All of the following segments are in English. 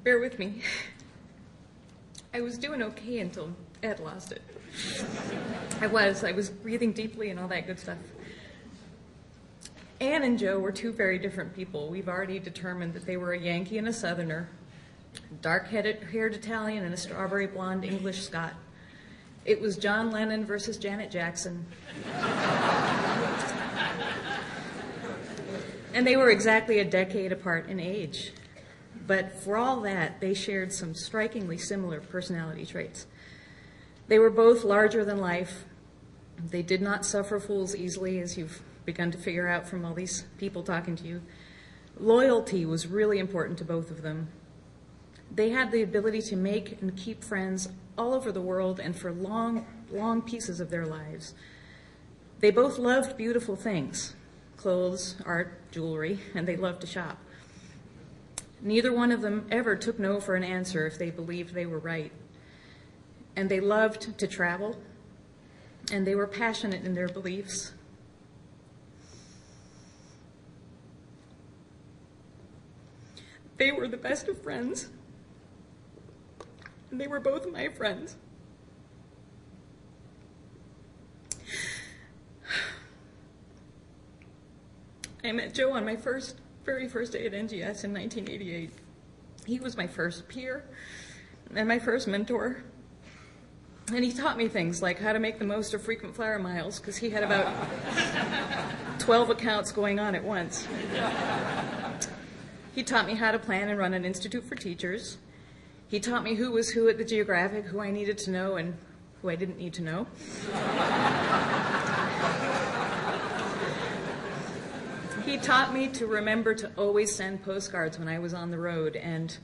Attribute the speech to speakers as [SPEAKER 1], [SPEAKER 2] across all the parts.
[SPEAKER 1] bear with me. I was doing okay until Ed lost it. I was breathing deeply and all that good stuff. Ann and Joe were two very different people. We've already determined that they were a Yankee and a Southerner, dark-haired Italian and a strawberry blonde English Scot. It was John Lennon versus Janet Jackson. And they were exactly a decade apart in age. But for all that, they shared some strikingly similar personality traits. They were both larger than life. They did not suffer fools easily, as you've begun to figure out from all these people talking to you. Loyalty was really important to both of them. They had the ability to make and keep friends all over the world and for long, long pieces of their lives. They both loved beautiful things, clothes, art, jewelry, and they loved to shop. Neither one of them ever took no for an answer if they believed they were right. And they loved to travel, and they were passionate in their beliefs. They were the best of friends, and they were both my friends. I met Joe on my very first day at NGS in 1988. He was my first peer and my first mentor. And he taught me things like how to make the most of frequent flyer miles, because he had about 12 accounts going on at once. He taught me how to plan and run an institute for teachers. He taught me who was who at the Geographic, who I needed to know and who I didn't need to know. He taught me to remember to always send postcards when I was on the road, and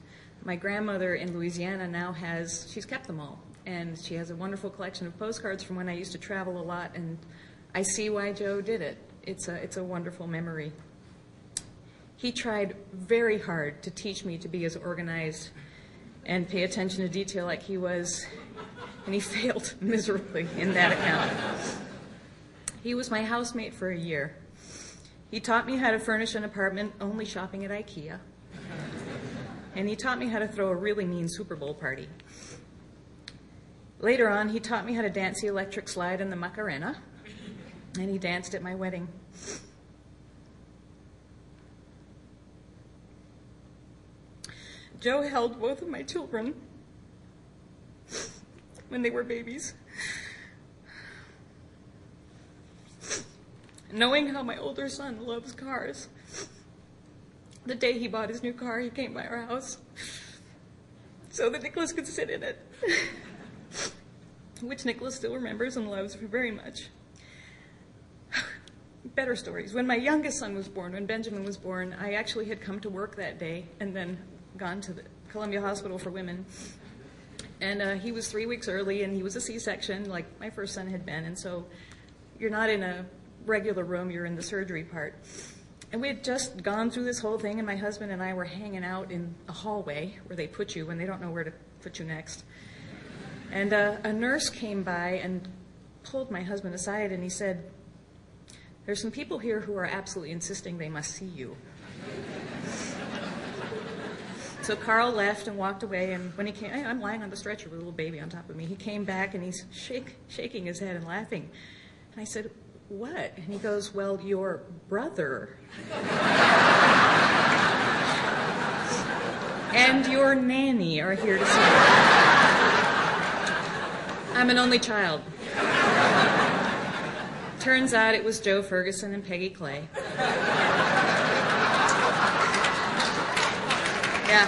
[SPEAKER 1] my grandmother in Louisiana now she's kept them all, and she has a wonderful collection of postcards from when I used to travel a lot, and I see why Joe did it. It's a wonderful memory. He tried very hard to teach me to be as organized and pay attention to detail like he was, and he failed miserably in that account. He was my housemate for a year. He taught me how to furnish an apartment only shopping at IKEA. And he taught me how to throw a really mean Super Bowl party. Later on, he taught me how to dance the electric slide in the Macarena, and he danced at my wedding. Joe held both of my children when they were babies. Knowing how my older son loves cars, the day he bought his new car, he came by our house so that Nicholas could sit in it, which Nicholas still remembers and loves very much. Better stories. When my youngest son was born, when Benjamin was born, I actually had come to work that day and then gone to the Columbia Hospital for Women. And he was 3 weeks early, and he was a C-section, like my first son had been. And so you're not in a regular room, you're in the surgery part. And we had just gone through this whole thing, and my husband and I were hanging out in a hallway where they put you when they don't know where to put you next. And a nurse came by and pulled my husband aside, and he said, "There's some people here who are absolutely insisting they must see you." So Carl left and walked away, and when he came, I'm lying on the stretcher with a little baby on top of me. He came back, and he's shaking his head and laughing. And I said, "What?" And he goes, "Well, your brother and your nanny are here to see you." I'm an only child. Turns out it was Joe Ferguson and Peggy Clay. Yeah.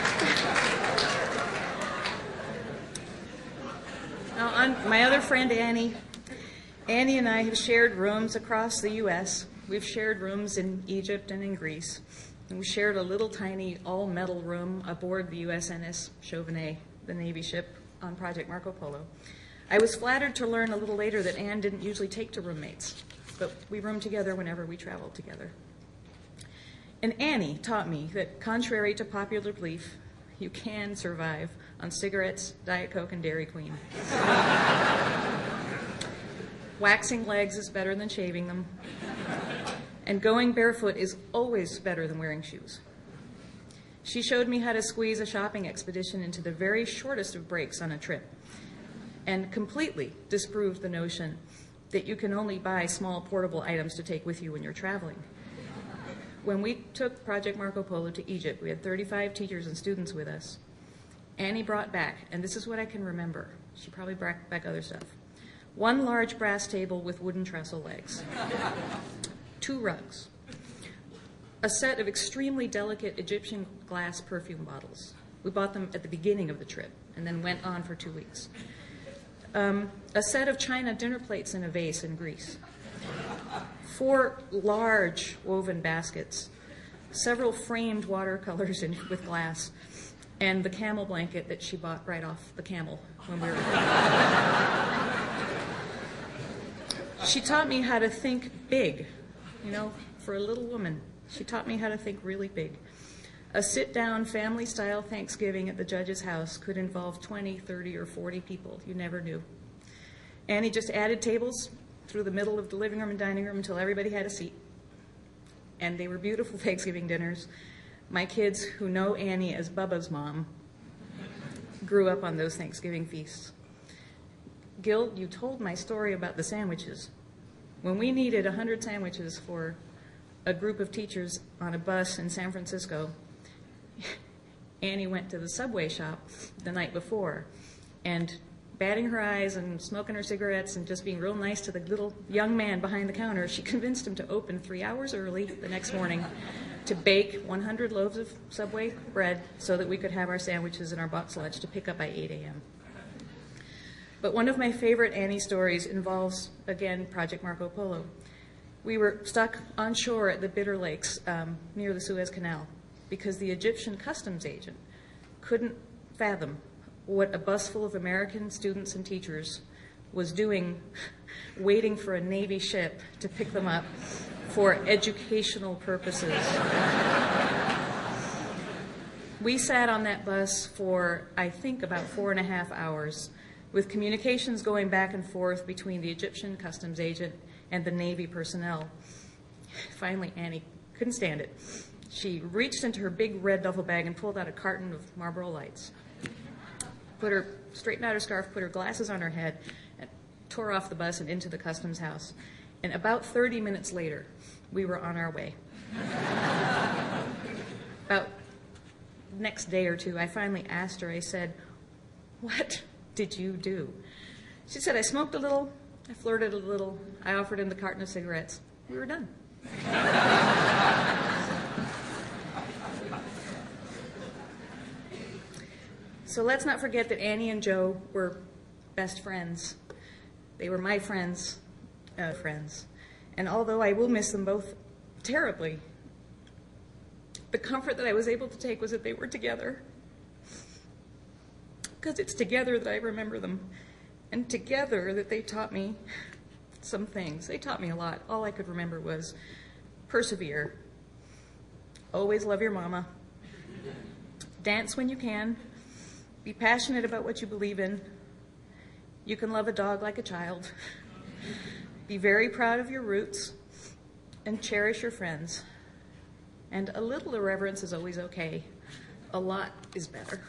[SPEAKER 1] Now, on my other friend, Annie and I have shared rooms across the U.S. We've shared rooms in Egypt and in Greece. And we shared a little tiny all-metal room aboard the USNS Chauvenet, the Navy ship, on Project Marco Polo. I was flattered to learn a little later that Anne didn't usually take to roommates, but we roomed together whenever we traveled together. And Annie taught me that, contrary to popular belief, you can survive on cigarettes, Diet Coke, and Dairy Queen. Waxing legs is better than shaving them, and going barefoot is always better than wearing shoes. She showed me how to squeeze a shopping expedition into the very shortest of breaks on a trip, and completely disproved the notion that you can only buy small portable items to take with you when you're traveling. When we took Project Marco Polo to Egypt, we had 35 teachers and students with us. Annie brought back, and this is what I can remember, she probably brought back other stuff, 1 large brass table with wooden trestle legs, 2 rugs, a set of extremely delicate Egyptian glass perfume bottles. We bought them at the beginning of the trip and then went on for 2 weeks. A set of china dinner plates in a vase in Greece, 4 large woven baskets, several framed watercolors with glass, and the camel blanket that she bought right off the camel when we were She taught me how to think big, you know, for a little woman. She taught me how to think really big. A sit-down, family-style Thanksgiving at the judge's house could involve 20, 30, or 40 people. You never knew. Annie just added tables through the middle of the living room and dining room until everybody had a seat. And they were beautiful Thanksgiving dinners. My kids, who know Annie as Bubba's mom, grew up on those Thanksgiving feasts. Gil, you told my story about the sandwiches. When we needed 100 sandwiches for a group of teachers on a bus in San Francisco, Annie went to the Subway shop the night before, and batting her eyes and smoking her cigarettes and just being real nice to the little young man behind the counter, she convinced him to open 3 hours early the next morning to bake 100 loaves of Subway bread so that we could have our sandwiches and our box lunch to pick up by 8 a.m. But one of my favorite Annie stories involves, again, Project Marco Polo. We were stuck on shore at the Bitter Lakes near the Suez Canal because the Egyptian customs agent couldn't fathom what a bus full of American students and teachers was doing waiting for a Navy ship to pick them up for educational purposes. We sat on that bus for, I think, about 4.5 hours, with communications going back and forth between the Egyptian customs agent and the Navy personnel. Finally, Annie couldn't stand it. She reached into her big red duffel bag and pulled out a carton of Marlboro Lights. Straightened out her scarf, put her glasses on her head, and tore off the bus and into the customs house. And about 30 minutes later, we were on our way. About the next day or two, I finally asked her, I said, "What did you do?" She said, "I smoked a little, I flirted a little, I offered him the carton of cigarettes. We were done." So let's not forget that Annie and Joe were best friends. They were my friends. And although I will miss them both terribly, the comfort that I was able to take was that they were together. Because it's together that I remember them, and together that they taught me some things. They taught me a lot. All I could remember was persevere, always love your mama, dance when you can, be passionate about what you believe in, you can love a dog like a child, be very proud of your roots, and cherish your friends. And a little irreverence is always okay. A lot is better.